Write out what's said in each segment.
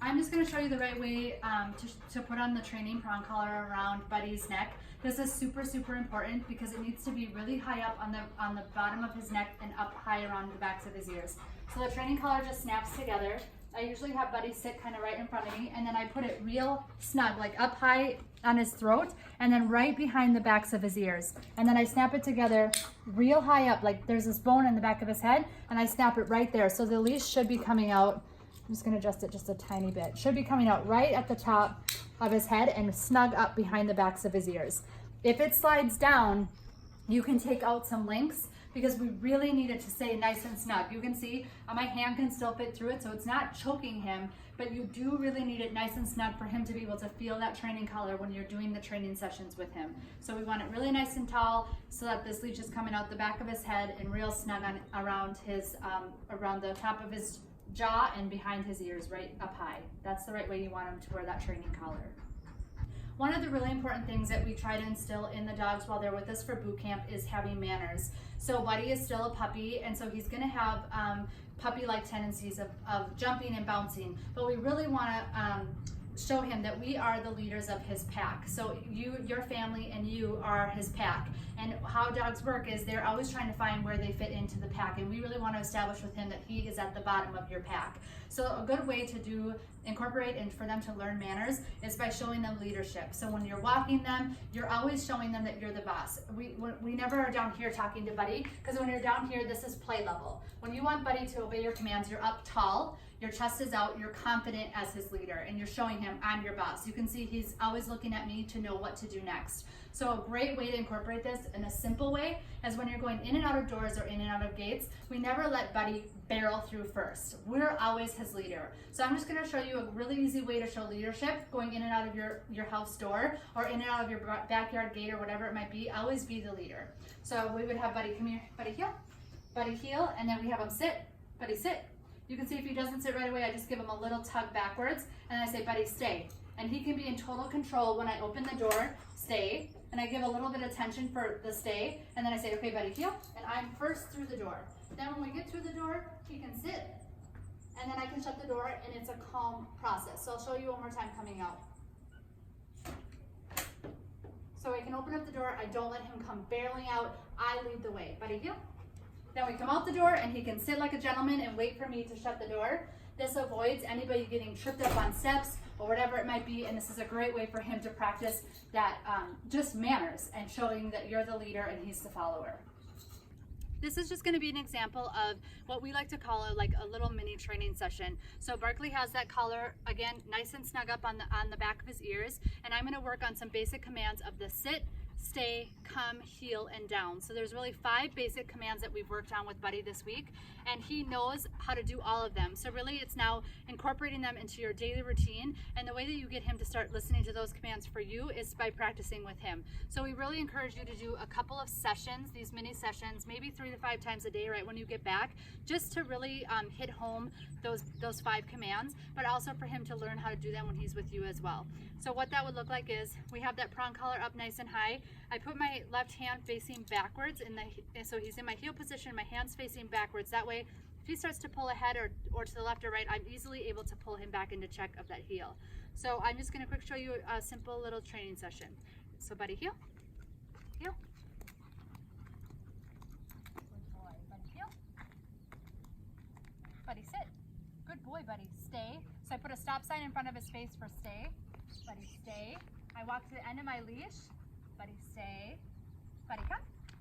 I'm just going to show you the right way to put on the training prong collar around Buddy's neck. This is super important because it needs to be really high up on the bottom of his neck and up high around the backs of his ears. So the training collar just snaps together. I usually have Buddy sit kind of right in front of me, and then I put it real snug, like up high on his throat, and then right behind the backs of his ears. And then I snap it together real high up, like there's this bone in the back of his head, and I snap it right there. So the leash should be coming out. I'm just gonna adjust it just a tiny bit. Should be coming out right at the top of his head and snug up behind the backs of his ears. If it slides down, you can take out some links because we really need it to stay nice and snug. You can see my hand can still fit through it, so it's not choking him, but you do really need it nice and snug for him to be able to feel that training collar when you're doing the training sessions with him. So we want it really nice and tall so that this leash is coming out the back of his head and real snug around the top of his jaw and behind his ears, right up high. That's the right way you want him to wear that training collar. One of the really important things that we try to instill in the dogs while they're with us for boot camp is having manners. So Buddy is still a puppy, and so he's gonna have puppy-like tendencies of jumping and bouncing, but we really wanna show him that we are the leaders of his pack. So your family and you are his pack. And how dogs work is they're always trying to find where they fit into the pack, and we really want to establish with him that he is at the bottom of your pack. So a good way to incorporate and for them to learn manners is by showing them leadership. So when you're walking them, you're always showing them that you're the boss. We never are down here talking to Buddy, because when you're down here, this is play level. When you want Buddy to obey your commands, you're up tall, your chest is out, you're confident as his leader, and you're showing him, I'm your boss. You can see he's always looking at me to know what to do next. So a great way to incorporate this in a simple way is when you're going in and out of doors or in and out of gates, we never let Buddy barrel through first. We're always his leader. So I'm just gonna show you a really easy way to show leadership going in and out of your house door or in and out of your backyard gate or whatever it might be. Always be the leader. So we would have Buddy, come here, Buddy heel, and then we have him sit, Buddy sit. You can see if he doesn't sit right away, I just give him a little tug backwards, and I say, Buddy, stay. And he can be in total control when I open the door, stay, and I give a little bit of tension for the stay, and then I say, okay, Buddy, heel, and I'm first through the door. Then when we get through the door, he can sit, and then I can shut the door, and it's a calm process. So I'll show you one more time coming out. So I can open up the door, I don't let him come barreling out, I lead the way. Buddy, heel. Then we come out the door and he can sit like a gentleman and wait for me to shut the door. This avoids anybody getting tripped up on steps or whatever it might be, and this is a great way for him to practice that just manners and showing that you're the leader and he's the follower. This is just going to be an example of what we like to call like a little mini training session. So Barkley has that collar, again, nice and snug up on the back of his ears, and I'm going to work on some basic commands of the sit, stay, come, heel, and down. So there's really 5 basic commands that we've worked on with Buddy this week, and he knows how to do all of them. So really it's now incorporating them into your daily routine, and the way that you get him to start listening to those commands for you is by practicing with him. So we really encourage you to do a couple of sessions, these mini sessions, maybe 3 to 5 times a day right when you get back, just to really hit home those 5 commands, but also for him to learn how to do them when he's with you as well. So what that would look like is we have that prong collar up nice and high. I put my left hand facing backwards, so he's in my heel position, my hand's facing backwards. That way, if he starts to pull ahead or to the left or right, I'm easily able to pull him back into check of that heel. So I'm just gonna quick show you a simple little training session. So Buddy, heel, heel. Good boy, Buddy, heel. Buddy, sit. Good boy, Buddy, stay. So I put a stop sign in front of his face for stay. Buddy, stay. I walk to the end of my leash. Buddy, stay. Buddy,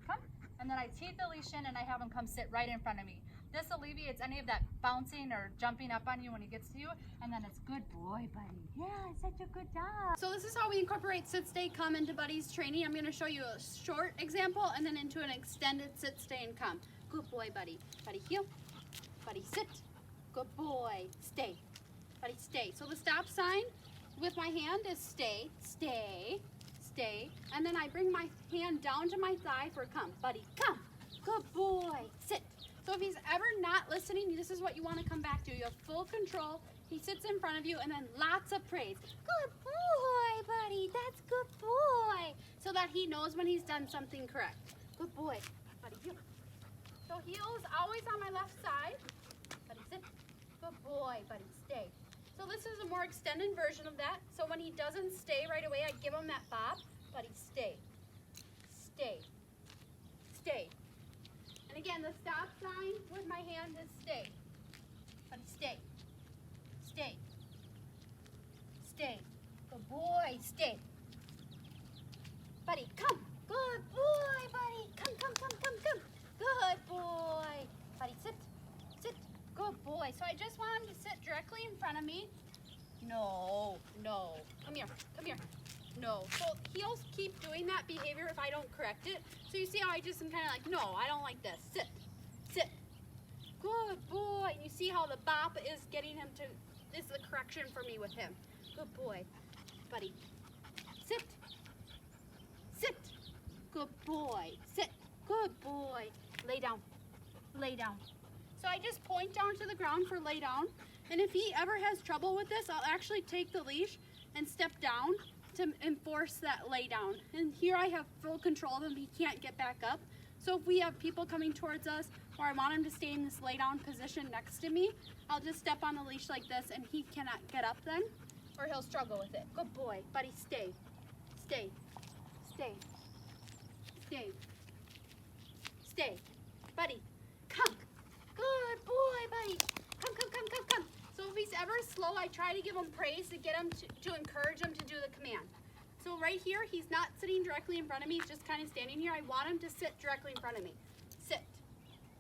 come. And then I teeth the leash in and I have him come sit right in front of me. This alleviates any of that bouncing or jumping up on you when he gets to you. And then it's good boy, Buddy. Yeah, such a good dog. So this is how we incorporate sit, stay, come into Buddy's training. I'm going to show you a short example and then into an extended sit, stay, and come. Good boy, Buddy. Buddy, heel. Buddy, sit. Good boy. Stay. Buddy, stay. So the stop sign with my hand is stay, stay, stay, and then I bring my hand down to my thigh for come. Buddy, come. Good boy. Sit. So if he's ever not listening, this is what you want to come back to. You have full control. He sits in front of you, and then lots of praise. Good boy, Buddy. That's good boy. So that he knows when he's done something correct. Good boy. Buddy, heel. So heel is always on my left side. Buddy, sit. Good boy, Buddy, stay. So this is a more more extended version of that. So when he doesn't stay right away, I give him that bop. Buddy, stay, stay, stay. And again, the stop sign with my hand is stay. Buddy, stay, stay, stay. Good boy, stay. Buddy, come. Good boy, buddy. Come, come, come, come, come. Good boy. Buddy, sit, sit. Good boy. So I just want him to sit directly in front of me. No, no. Come here, come here. No. So he'll keep doing that behavior if I don't correct it. So you see how I just am kind of like, no, I don't like this. Sit, sit. Good boy. And you see how the bop is getting him to, is the correction for me with him. Good boy. Buddy, sit, sit. Good boy. Sit. Good boy. Lay down. Lay down. So I just point down to the ground for lay down. And if he ever has trouble with this, I'll actually take the leash and step down to enforce that lay down. And here I have full control of him. He can't get back up. So if we have people coming towards us or I want him to stay in this lay down position next to me, I'll just step on the leash like this and he cannot get up then or he'll struggle with it. Good boy. Buddy, stay. Stay. Stay. Stay. Stay. Buddy, come. Good boy, buddy. Come, come, come, come, come. So if he's ever slow, I try to give him praise to get him to encourage him to do the command. So right here, he's not sitting directly in front of me. He's just kind of standing here. I want him to sit directly in front of me. Sit.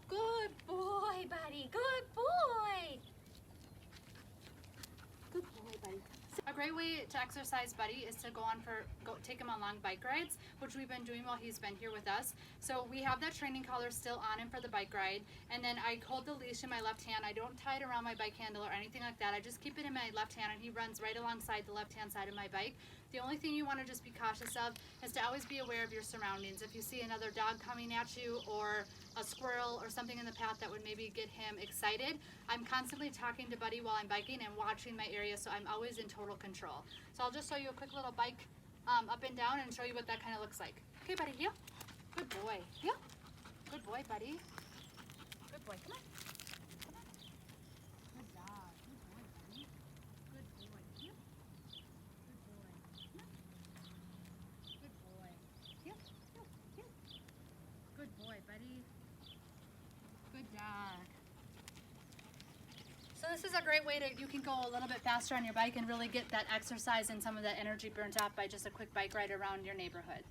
Good boy, buddy. Good boy. Good boy, buddy. A great way to exercise Buddy is to take him on long bike rides, which we've been doing while he's been here with us. So we have that training collar still on him for the bike ride, and then I hold the leash in my left hand. I don't tie it around my bike handle or anything like that. I just keep it in my left hand, and he runs right alongside the left-hand side of my bike. The only thing you want to just be cautious of is to always be aware of your surroundings. If you see another dog coming at you or a squirrel or something in the path that would maybe get him excited, I'm constantly talking to Buddy while I'm biking and watching my area, so I'm always in total control. So I'll just show you a quick little bike up and down and show you what that kind of looks like. Okay, Buddy, heel. Good boy. Heel. Good boy, Buddy. Good boy. Come on. Come on. Good dog. Good boy, Buddy. Good boy. Heel. Good boy. Come on. Good boy. Heel. Heel. Heel. Good boy, Buddy. Good dog. So this is a great way you can go a little bit faster on your bike and really get that exercise and some of that energy burnt off by just a quick bike ride around your neighborhood.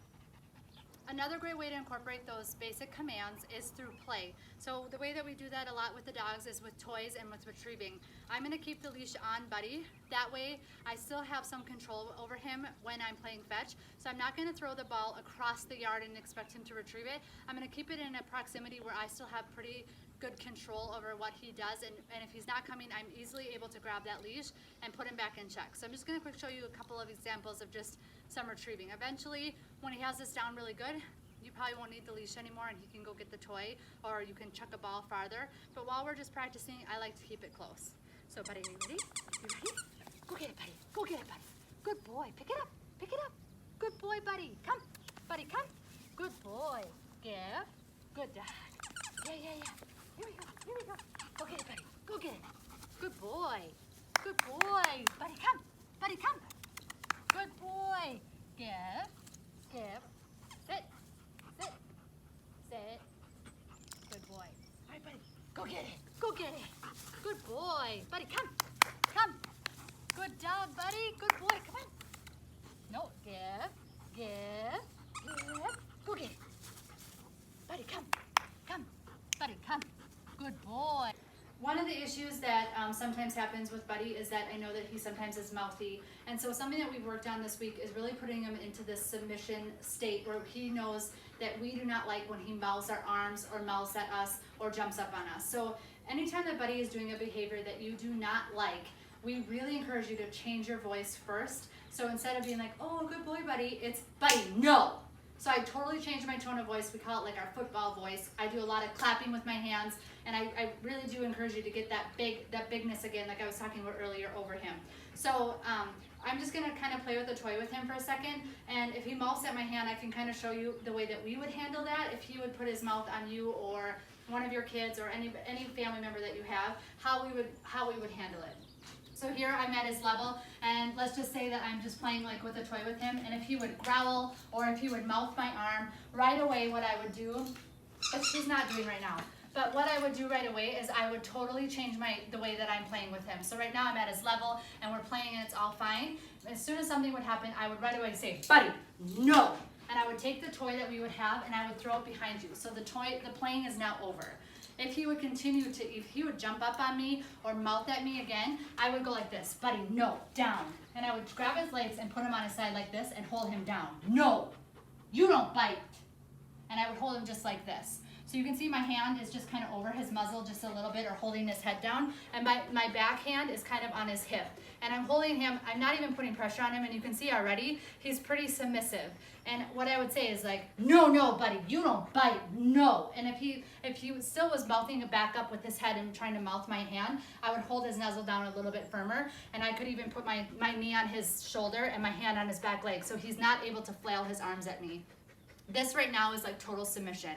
Another great way to incorporate those basic commands is through play. So the way that we do that a lot with the dogs is with toys and with retrieving. I'm going to keep the leash on Buddy. That way I still have some control over him when I'm playing fetch. So I'm not going to throw the ball across the yard and expect him to retrieve it. I'm going to keep it in a proximity where I still have pretty good control over what he does, and if he's not coming, I'm easily able to grab that leash and put him back in check. So I'm just going to quick show you a couple of examples of just some retrieving. Eventually, when he has this down really good, you probably won't need the leash anymore and he can go get the toy, or you can chuck a ball farther. But while we're just practicing, I like to keep it close. So Buddy, are you ready? You ready? Go get it, Buddy. Go get it, Buddy. Good boy. Pick it up. Pick it up. Good boy, Buddy. Come. Buddy, come. Good boy. Give. Good dog. Yeah, yeah, yeah. Here we go. Here we go. Go get it, Buddy. Go get it. Good boy. Good boy. Buddy, come. Buddy, come. Good boy. Give. Give. Sit. Sit. Sit. Good boy. All right, Buddy. Go get it. Go get it. Good boy. Buddy, come. Come. Good dog, Buddy. Good boy. Come on. No. Give. Give. Give. Go get it. Buddy, come. Come. Buddy, come. Good boy. One of the issues that sometimes happens with Buddy is that I know that he sometimes is mouthy. And so something that we've worked on this week is really putting him into this submission state where he knows that we do not like when he mouths our arms or mouths at us or jumps up on us. So anytime that Buddy is doing a behavior that you do not like, we really encourage you to change your voice first. So instead of being like, oh, good boy, Buddy, it's Buddy, no. So I totally changed my tone of voice. We call it like our football voice. I do a lot of clapping with my hands, and I really do encourage you to get that bigness again, like I was talking about earlier, over him. So I'm just gonna kind of play with the toy with him for a second, and if he mouths at my hand, I can kind of show you the way that we would handle that. If he would put his mouth on you or one of your kids or any family member that you have, how we would handle it. So here I'm at his level, and let's just say that I'm just playing like with a toy with him, and if he would growl or if he would mouth my arm, right away what I would do, which he's not doing right now, but what I would do right away is I would totally change the way that I'm playing with him. So right now I'm at his level and we're playing and it's all fine. As soon as something would happen, I would right away say, buddy, no. And I would take the toy that we would have and I would throw it behind you. So the playing is now over. If he would if he would jump up on me or mouth at me again, I would go like this, buddy, no, down. And I would grab his legs and put him on his side like this and hold him down. No, you don't bite. And I would hold him just like this. So you can see my hand is just kind of over his muzzle just a little bit, or holding his head down, and my back hand is kind of on his hip. And I'm holding him, I'm not even putting pressure on him, and you can see already, he's pretty submissive. And what I would say is like, no, buddy, you don't bite, no. And if he still was mouthing it back up with his head and trying to mouth my hand, I would hold his muzzle down a little bit firmer, and I could even put my knee on his shoulder and my hand on his back leg, so he's not able to flail his arms at me. This right now is like total submission.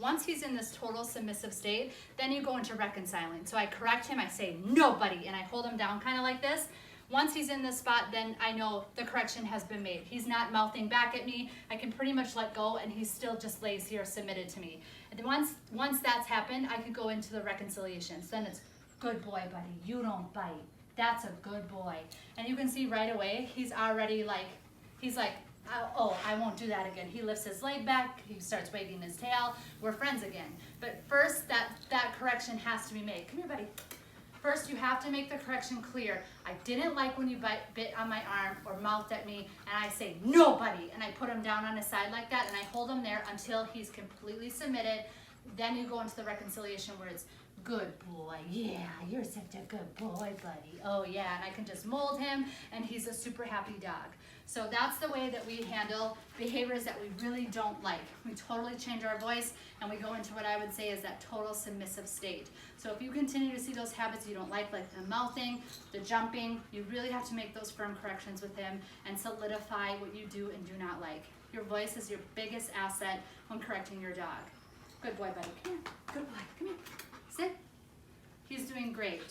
Once he's in this total submissive state, then you go into reconciling. So I correct him, I say, no, buddy, and I hold him down kind of like this. Once he's in this spot, then I know the correction has been made. He's not mouthing back at me. I can pretty much let go, and he still just lays here submitted to me. And then once that's happened, I could go into the reconciliations. Then it's, good boy, buddy, you don't bite. That's a good boy. And you can see right away, he's already like, oh, I won't do that again. He lifts his leg back, he starts wagging his tail, we're friends again. But first, that correction has to be made. Come here, buddy. First, you have to make the correction clear. I didn't like when you bit on my arm or mouthed at me, and I say, no, buddy, and I put him down on his side like that, and I hold him there until he's completely submitted. Then you go into the reconciliation where it's, good boy, yeah, you're such a good boy, buddy. Oh yeah, and I can just mold him, and he's a super happy dog. So that's the way that we handle behaviors that we really don't like. We totally change our voice, and we go into what I would say is that total submissive state. So if you continue to see those habits you don't like the mouthing, the jumping, you really have to make those firm corrections with him and solidify what you do and do not like. Your voice is your biggest asset when correcting your dog. Good boy, buddy. Come here. Good boy. Come here. Sit. He's doing great.